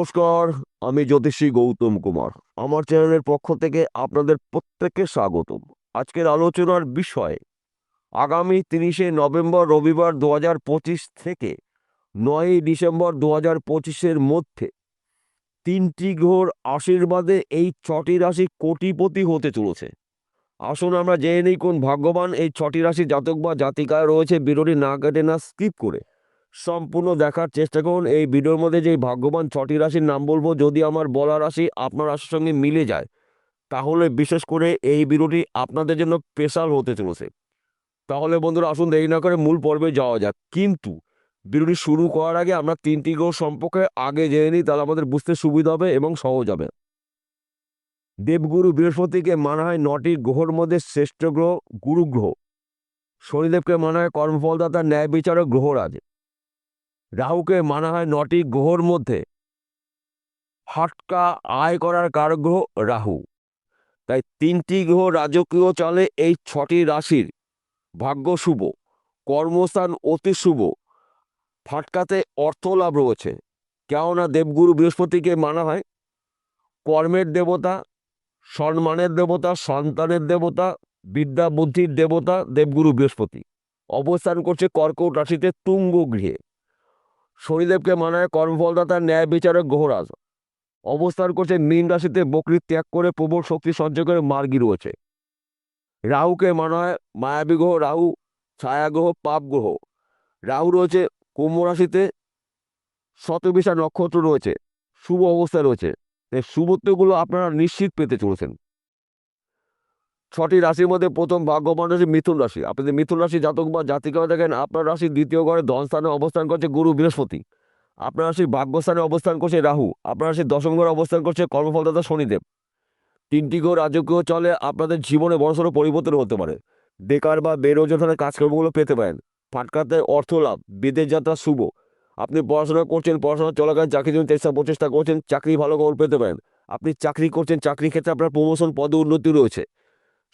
নমস্কার, আমি জ্যোতিষী গৌতম কুমার। আমার চ্যানেলের পক্ষ থেকে আপনাদের প্রত্যেককে স্বাগতম। আজকের আলোচনার বিষয় আগামী ৩০শে নভেম্বর রবিবার ২০২৫ থেকে ৯ই ডিসেম্বর ২০২৫-এর মধ্যে ৩টি গ্রহর আশীর্বাদে এই ৬টি রাশি কোটিপতি হতে চলেছে। আসুন আমরা জেনে নিই কোন ভাগ্যবান এই ৬টি রাশি জাতক বা জাতিকায় রয়েছে। ভিডিওটি না কেটে না স্কিপ করে সম্পূর্ণ দেখার চেষ্টা করুন। এই ভিডিওর মধ্যে যে ভাগ্যবান ৬টি রাশির নাম বলবো, যদি আমার বলা রাশি আপনার রাশির সঙ্গে মিলে যায় তাহলে বিশেষ করে এই ভিডিওটি আপনাদের জন্য স্পেশাল হতে চলেছে। তাহলে বন্ধুরা আসুন দেরি না করে মূল পর্বে যাওয়া যাক। কিন্তু ভিডিওটি শুরু করার আগে আমরা ৩টি গ্রহ সম্পর্কে আগে জেনে নিই, তাহলে আমাদের বুঝতে সুবিধা হবে এবং সহজ হবে। দেবগুরু বৃহস্পতিকে মানা হয় ৯টি গ্রহর মধ্যে শ্রেষ্ঠ গ্রহ গুরু গ্রহ। শনিদেবকে মানা হয় কর্মফলদাতা ন্যায় বিচারক গ্রহরাজ। রাহুকে মানা হয় ৯টি গ্রহর মধ্যে ফাটকা আয় করার কারক গ্রহ রাহু। তাই ৩টি গ্রহ রাজকীয় চালে এই ৬টি রাশির ভাগ্য শুভ, কর্মস্থান অতি শুভ, ফাটকাতে অর্থ লাভ রয়েছে। কেননা দেবগুরু বৃহস্পতিকে মানা হয় কর্মের দেবতা, সম্মানের দেবতা, সন্তানের দেবতা, বিদ্যা বুদ্ধির দেবতা। দেবগুরু বৃহস্পতি অবস্থান করছে কর্কট রাশিতে তুঙ্গ গৃহে। শনিদেবকে মানা হয় কর্মফলদাতা ন্যায় বিচারক গ্রহরাজ, অবস্থান করছে মীন রাশিতে বকরি ত্যাগ করে প্রবল শক্তি সঞ্চয় করে মার্গী রয়েছে। রাহুকে মানা হয় মায়াবী গ্রহ, রাহু ছায়া গ্রহ, পাপ গ্রহ। রাহু রয়েছে কুম্ভ রাশিতে, শতবিশা নক্ষত্র রয়েছে, শুভ অবস্থায় রয়েছে। এই শুভত্বগুলো আপনারা নিশ্চিত পেতে চলেছেন। ৬টি রাশির মধ্যে প্রথম ভাগ্যবান রাশি মিথুন রাশি। আপনি যদি মিথুন রাশি জাতক বা জাতিকা দেখেন, আপনার রাশির দ্বিতীয় ঘরে ধনস্থানে অবস্থান করছে গুরু বৃহস্পতি। আপনার রাশির ভাগ্যস্থানে অবস্থান করছে রাহু। আপনার রাশির দশম ঘরে অবস্থান করছে কর্মফলদাতা শনিদেব। ৩টি গ্রহ রাজকীয় চলে আপনাদের জীবনে বড়সড় পরিবর্তন হতে পারে। বেকার বা বেরোজগারের কাজকর্মগুলো পেতে পারেন। ফাটকাতে অর্থ লাভ, বিদেশ যাত্রা শুভ। আপনি পড়াশোনা করছেন, পড়াশোনা চলাকালীন চাকরির জন্য প্রচেষ্টা করছেন, চাকরি ভালো খবর পেতে পারেন। আপনি চাকরি করছেন, চাকরির ক্ষেত্রে আপনার প্রমোশন, পদে উন্নতি রয়েছে।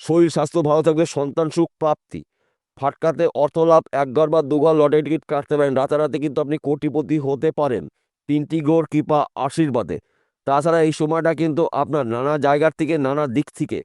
শরীর স্বাস্থ্য ভালো থাকবে, সন্তান সুখ প্রাপ্তি। ফাটকাতে অর্থ লাভ, একঘর বা দুঘর লটারি টিকিট কাটতে পারেন। রাতারাতি কিন্তু আপনি কোটিপতি হতে পারেন ৩টি গ্রহর কৃপা আশীর্বাদে। তাছাড়া এই সময়টা কিন্তু আপনার নানা জায়গার থেকে, নানা দিক থেকে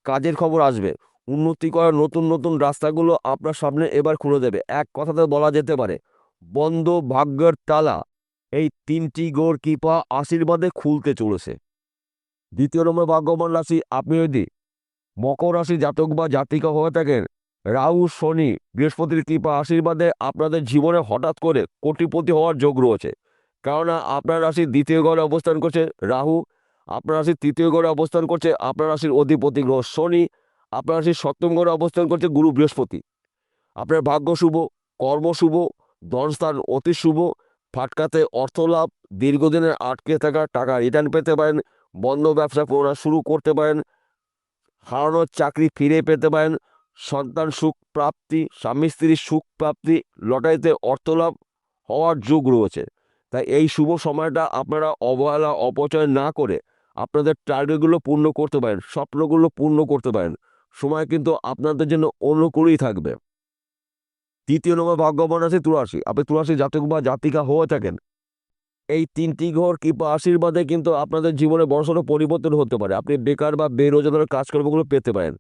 কাজের খবর আসবে। উন্নতি করার নতুন নতুন রাস্তাগুলো আপনার সামনে এবার খুলে দেবে। এক কথাতে বলা যেতে পারে বন্ধ ভাগ্যের তালা এই ৩টি গ্রহর কৃপা আশীর্বাদে খুলতে চলেছে। দ্বিতীয় নম্বর ভাগ্যবান রাশি, আপনি যদি মকর রাশি জাতক বা জাতিকা হয়ে থাকেন, রাহু শনি বৃহস্পতির কৃপা আশীর্বাদে আপনাদের জীবনে হঠাৎ করে কোটিপতি হওয়ার যোগ রয়েছে। কেননা আপনার রাশির দ্বিতীয় ঘরে অবস্থান করছে রাহু, আপনার রাশির তৃতীয় ঘরে অবস্থান করছে আপনার রাশির অধিপতি গ্রহ শনি, আপনার রাশির সপ্তম ঘরে অবস্থান করছে গুরু বৃহস্পতি। আপনার ভাগ্য শুভ, কর্ম শুভ, ধনস্থান অতি শুভ। ফাটকাতে অর্থ লাভ, দীর্ঘদিনের আটকে থাকা টাকা রিটার্ন পেতে পারেন। বন্ধ ব্যবসা পুনরায় শুরু করতে পারেন। হারানোর চাকরি ফিরে পেতে পারেন। সন্তান সুখ প্রাপ্তি, স্বামী স্ত্রীর সুখ প্রাপ্তি, লটারিতে অর্থলাভ হওয়ার যোগ রয়েছে। তাই এই শুভ সময়টা আপনারা অবহেলা অপচয় না করে আপনাদের টার্গেটগুলো পূর্ণ করতে পারেন, স্বপ্নগুলো পূর্ণ করতে পারেন। সময় কিন্তু আপনাদের জন্য অনুকূলই থাকবে। তৃতীয় নম্বর ভাগ্যবান আছে তুলারাশি। আপনি তুলারাশি জাতক বা জাতিকা হয়ে থাকেন, এই ৩টি গ্রহর কৃপা আশীর্বাদে কিন্তু আপনাদের জীবনে বড়সড় পরিবর্তন হতে পারে। আপনি বেকার বা বেরোজগারের কাজকর্মগুলো পেতে পারেন।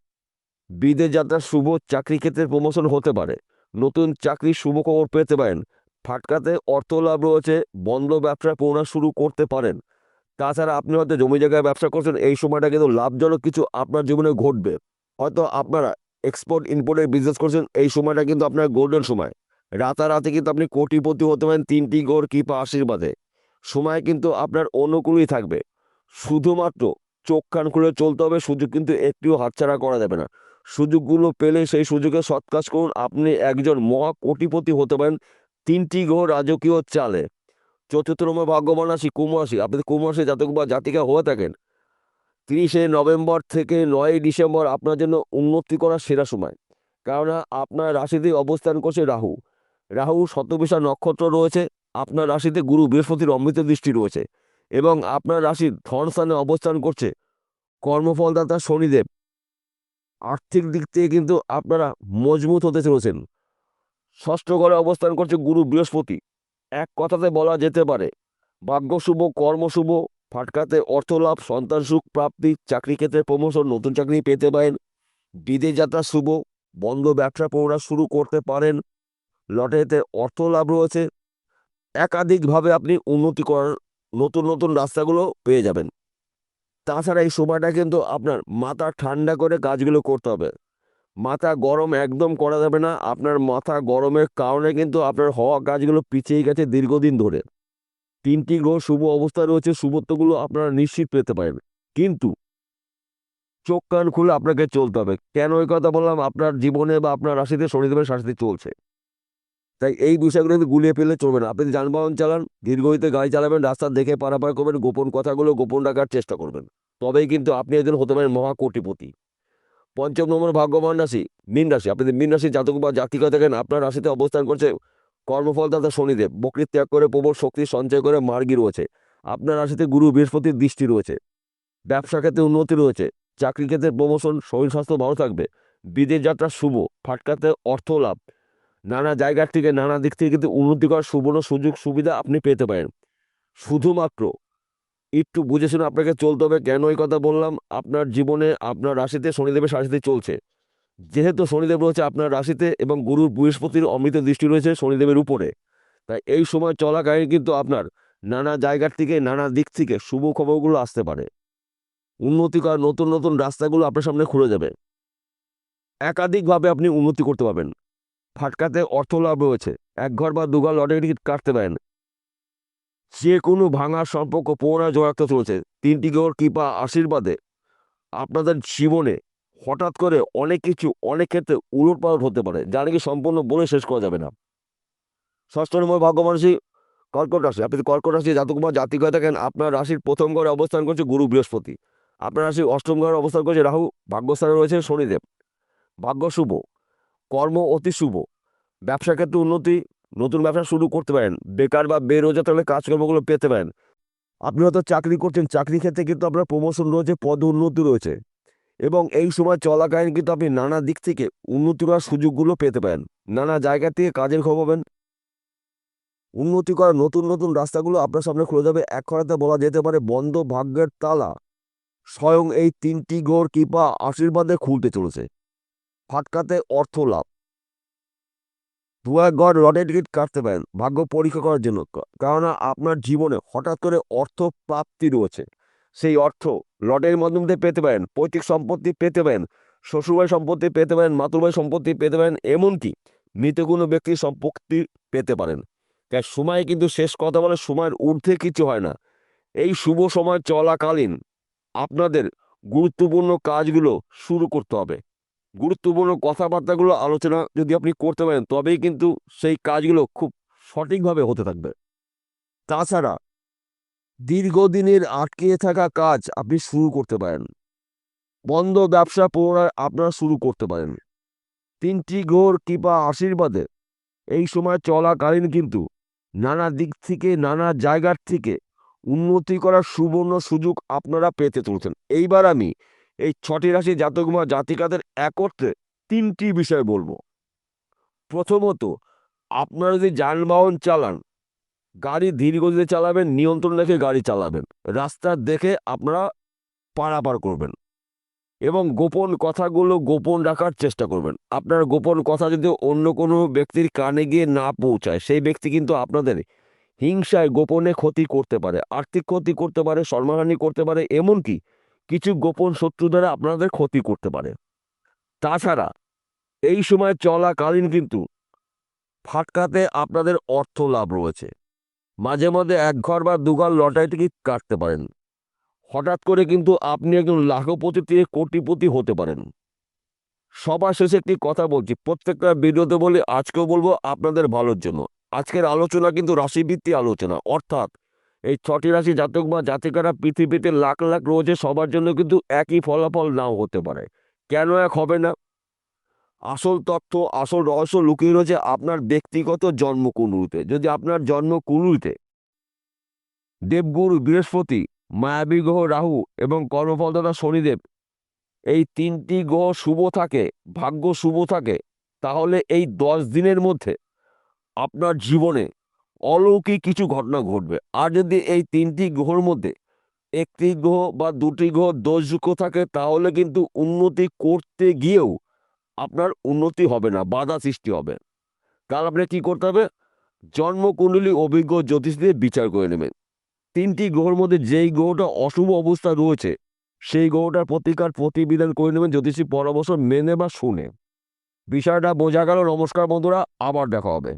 বিদেশ যাত্রা শুভ, চাকরি ক্ষেত্রে প্রমোশন হতে পারে। নতুন চাকরির শুভ খবর পেতে পারেন। ফাটকাতে অর্থ লাভ রয়েছে, বন্ধ ব্যবসা পুনরায় শুরু করতে পারেন। তাছাড়া আপনি হয়তো জমি জায়গায় ব্যবসা করছেন, এই সময়টা কিন্তু লাভজনক কিছু আপনার জীবনে ঘটবে। হয়তো আপনারা এক্সপোর্ট ইম্পোর্টের বিজনেস করছেন, এই সময়টা কিন্তু আপনার গোল্ডেন সময়। রাতারাতি কিন্তু আপনি কোটিপতি হতে পারেন ৩টি গ্রহর কৃপা আশীর্বাদে। সময় কিন্তু আপনার অনুকূলই থাকবে। শুধুমাত্র চোখ কান খুলে চলতে হবে, সুযোগ কিন্তু একটিও হাতছাড়া করা যাবে না। সুযোগগুলো পেলে সেই সুযোগে সৎ কাজ করুন, আপনি একজন মহা কোটিপতি হতে পারেন ৩টি গ্রহ রাজকীয় চালে। চতুর্থ নম্বর ভাগ্যবান রাশি কুম্ভ রাশি। আপনি কুম্ভ রাশি জাতক বা জাতিকা হয়ে থাকেন, ৩০শে নভেম্বর থেকে ৯ই ডিসেম্বর আপনার জন্য উন্নতি করার সেরা সময়। কেননা আপনার রাশিতে অবস্থান করছে রাহু। রাহু শতবিশা নক্ষত্র রয়েছে। আপনার রাশিতে গুরু বৃহস্পতির অমৃত দৃষ্টি রয়েছে এবং আপনার রাশির ধনস্থানে অবস্থান করছে কর্মফলদাতা শনিদেব। আর্থিক দিক থেকে কিন্তু আপনারা মজবুত হতে চলেছেন। ষষ্ঠ ঘরে অবস্থান করছে গুরু বৃহস্পতি। এক কথাতে বলা যেতে পারে ভাগ্য শুভ, কর্ম শুভ, ফাটকাতে অর্থ লাভ, সন্তান সুখ প্রাপ্তি, চাকরি ক্ষেত্রে প্রমোশন, নতুন চাকরি পেতে পারেন, বিদেশ যাত্রা শুভ, বন্ধ ব্যবসা পুনরায় শুরু করতে পারেন, লটারিতে অর্থ লাভ রয়েছে, একাধিকভাবে আপনি উন্নতি করার নতুন নতুন রাস্তাগুলো পেয়ে যাবেন। তাছাড়া এই সময়টা কিন্তু আপনার মাথা ঠান্ডা করে কাজগুলো করতে হবে। মাথা গরম একদম করা যাবে না। আপনার মাথা গরমের কারণে কিন্তু আপনার হওয়া কাজগুলো পিছিয়ে গেছে দীর্ঘদিন ধরে। ৩টি গ্রহ শুভ অবস্থায় রয়েছে, শুভত্বগুলো আপনারা নিশ্চিত পেতে পারেন। কিন্তু চোখ কান খুলে আপনাকে চলতে হবে। কেন এই কথা বললাম? আপনার জীবনে বা আপনার রাশিতে শনিদেবের শাস্তি চলছে, তাই এই বিষয়গুলো কিন্তু গুলিয়ে ফেললে চলবে না। আপনি যানবাহন চালান, ধীরগতিতে গাড়ি চালাবেন, রাস্তা দেখে পারাপার করবেন, গোপন কথাগুলো গোপন রাখার চেষ্টা করবেন। তবেই কিন্তু আপনি একজন হতে পারেন মহা কোটিপতি। ৫ম নম্বর ভাগ্যবান রাশি মীন রাশি। আপনি যদি মীন রাশির জাতক বা জাতিকা থাকেন, আপনার রাশিতে অবস্থান করছে কর্মফলদাতা শনিদেব। বকরি ত্যাগ করে প্রবল শক্তি সঞ্চয় করে মার্গী রয়েছে। আপনার রাশিতে গুরু বৃহস্পতির দৃষ্টি রয়েছে। ব্যবসা ক্ষেত্রে উন্নতি রয়েছে, চাকরি ক্ষেত্রে প্রমোশন, শরীর স্বাস্থ্য ভালো থাকবে, বিদেশ যাত্রা শুভ, ফাটকাতে অর্থ লাভ, নানা জায়গার থেকে নানা দিক থেকে কিন্তু উন্নতি করার সুবর্ণ সুযোগ সুবিধা আপনি পেতে পারেন। শুধুমাত্র একটু বুঝে শুনে আপনাকে চলতে হবে। কেন এই কথা বললাম? আপনার জীবনে আপনার রাশিতে শনিদেবের শাস্তি চলছে। যেহেতু শনিদেব রয়েছে আপনার রাশিতে এবং গুরুর বৃহস্পতির অমৃত দৃষ্টি রয়েছে শনিদেবের উপরে, তাই এই সময় চলাকালীন কিন্তু আপনার নানা জায়গার থেকে নানা দিক থেকে শুভ খবরগুলো আসতে পারে। উন্নতি করার নতুন নতুন রাস্তাগুলো আপনার সামনে খুলে যাবে। একাধিকভাবে আপনি উন্নতি করতে পারবেন। ফাটকাতে অর্থ লাভ রয়েছে। এক ঘর বা দুঘর লটারি টিকিট কাটতে পারেন। যে কোনো ভাঙার সম্পর্ক পুনরায় জড়াতে চলেছে। ৩টি গ্রহর কৃপা আশীর্বাদে আপনাদের জীবনে হঠাৎ করে অনেক কিছু অনেক ক্ষেত্রে উলটপালট হতে পারে, যা নাকি সম্পূর্ণ বলে শেষ করা যাবে না। ৬ষ্ঠ নম্বর ভাগ্যবান রাশি কর্কট রাশি। আপনি যদি কর্কট রাশি জাতক বা জাতিক হয়ে থাকেন, আপনার রাশির প্রথম ঘরে অবস্থান করছে গুরু বৃহস্পতি। আপনার রাশির অষ্টম ঘরে অবস্থান করছে রাহু। ভাগ্যস্থানে রয়েছে শনিদেব। ভাগ্য শুভ, কর্ম অতি শুভ, ব্যবসা ক্ষেত্রে উন্নতি, নতুন ব্যবসা শুরু করতে পারেন। বেকার বা বেরোজগার থাকলে কাজকর্মগুলো পেতে পারেন। আপনি হয়তো চাকরি করছেন, চাকরি ক্ষেত্রে কিন্তু আপনার প্রমোশন রয়েছে, পদ উন্নতি রয়েছে এবং এই সময় চলাকালীন কিন্তু আপনি নানা দিক থেকে উন্নতি করার সুযোগগুলো পেতে পারেন। নানা জায়গা থেকে কাজের খবর পাবেন। উন্নতি করার নতুন নতুন রাস্তাগুলো আপনার সামনে খুলে যাবে। এক কথাতে বলা যেতে পারে বন্ধ ভাগ্যের তালা স্বয়ং এই ৩টি গ্রহর কৃপা আশীর্বাদে খুলতে চলেছে। ফাটকাতে অর্থ লাভ, দুয়ার ঘর লটারি টিকিট কাটতে পারেন ভাগ্য পরীক্ষা করার জন্য। কারণ আপনার জীবনে হঠাৎ করে অর্থ প্রাপ্তি রয়েছে। সেই অর্থ লটারির মাধ্যমে দিয়ে পেতে পারেন, পৈতৃক সম্পত্তি পেতে পারেন, শ্বশুরবাড়ির সম্পত্তি পেতে পারেন, মাতুরবাড়ির সম্পত্তি পেতে পারেন, এমনকি মৃত কোনো ব্যক্তির সম্পত্তি পেতে পারেন। তাই সময় কিন্তু শেষ কথা বলে সময়ের ঊর্ধ্বে কিছু হয় না। এই শুভ সময় চলাকালীন আপনাদের গুরুত্বপূর্ণ কাজগুলো শুরু করতে হবে। গুরুত্বপূর্ণ কথাবার্তাগুলো আলোচনা যদি আপনি করতে পারেন, তবেই কিন্তু সেই কাজগুলো খুব সঠিকভাবে হতে থাকবে। তাছাড়া দীর্ঘদিনের আটকে থাকা কাজ আপনি শুরু করতে পারেন। বন্ধ ব্যবসা পুনরায় আপনারা শুরু করতে পারেন। ৩টি গ্রহর কৃপা আশীর্বাদে এই সময় চলাকালীন কিন্তু নানা দিক থেকে নানা জায়গার থেকে উন্নতি করার সুবর্ণ সুযোগ আপনারা পেতে চলছেন। এইবার আমি এই ৬টি রাশি জাতক বা জাতিকাদের একত্রে ৩টি বিষয় বলবো। প্রথমত, আপনারা যদি যানবাহন চালান, গাড়ি ধীর গতিতে চালাবেন, নিয়ন্ত্রণ রেখে গাড়ি চালাবেন। রাস্তা দেখে আপনারা পারাপার করবেন এবং গোপন কথাগুলো গোপন রাখার চেষ্টা করবেন। আপনার গোপন কথা যদি অন্য কোনো ব্যক্তির কানে গিয়ে না পৌঁছায়, সেই ব্যক্তি কিন্তু আপনাদের হিংসায় গোপনে ক্ষতি করতে পারে, আর্থিক ক্ষতি করতে পারে, সম্মানহানি করতে পারে, এমনকি কিছু গোপন শত্রু দ্বারা আপনাদের ক্ষতি করতে পারে। তাছাড়া এই সময় চলাকালীন কিন্তু ফাটকাতে আপনাদের অর্থ লাভ রয়েছে। মাঝে মধ্যে এক ঘর বা দুঘর লটারি টিকিট কাটতে পারেন। হঠাৎ করে কিন্তু আপনি একজন লাখপতি থেকে কোটিপতি হতে পারেন। সবার শেষে একটি কথা বলছি, প্রত্যেকটা ভিডিওতে বলি, আজকেও বলবো আপনাদের ভালোর জন্য। আজকের আলোচনা কিন্তু রাশিভিত্তিক আলোচনা, অর্থাৎ এই ৬টি রাশি জাতক বা জাতিকারা পৃথিবীতে লাখ লাখ রয়েছে, সবার জন্য কিন্তু একই ফলাফল নাও হতে পারে। কেন এক হবে না? আসল তথ্য, আসল রহস্য লুকিয়ে রয়েছে আপনার ব্যক্তিগত জন্মকুণ্ডলিতে। যদি আপনার জন্মকুণ্ডলিতে দেবগুরু বৃহস্পতি, মায়াবী গ্রহ রাহু এবং কর্মফলদাতা শনিদেব এই ৩টি গ্রহ শুভ থাকে, ভাগ্য শুভ থাকে, তাহলে এই ১০ দিনের মধ্যে আপনার জীবনে অলৌকিক কিছু ঘটনা ঘটবে। আর যদি এই 3টি গ্রহের মধ্যে একটি গ্রহ বা 2টি গ্রহ দোষযুক্ত থাকে, তাহলে কিন্তু উন্নতি করতে গিয়েও আপনার উন্নতি হবে না, বাধা সৃষ্টি হবে। তাহলে আপনাকে কি করতে হবে? জন্মকুণ্ডলী অভিজ্ঞ জ্যোতিষ দিয়ে বিচার করে নেবেন। 3টি গ্রহের মধ্যে যেই গ্রহটা অশুভ অবস্থা রয়েছে, সেই গ্রহটার প্রতিকার প্রতিবিধান করে নেবেন জ্যোতিষী পরামর্শ মেনে বা শুনে। বিষয়টা বোঝা গেল? নমস্কার বন্ধুরা, আবার দেখা হবে।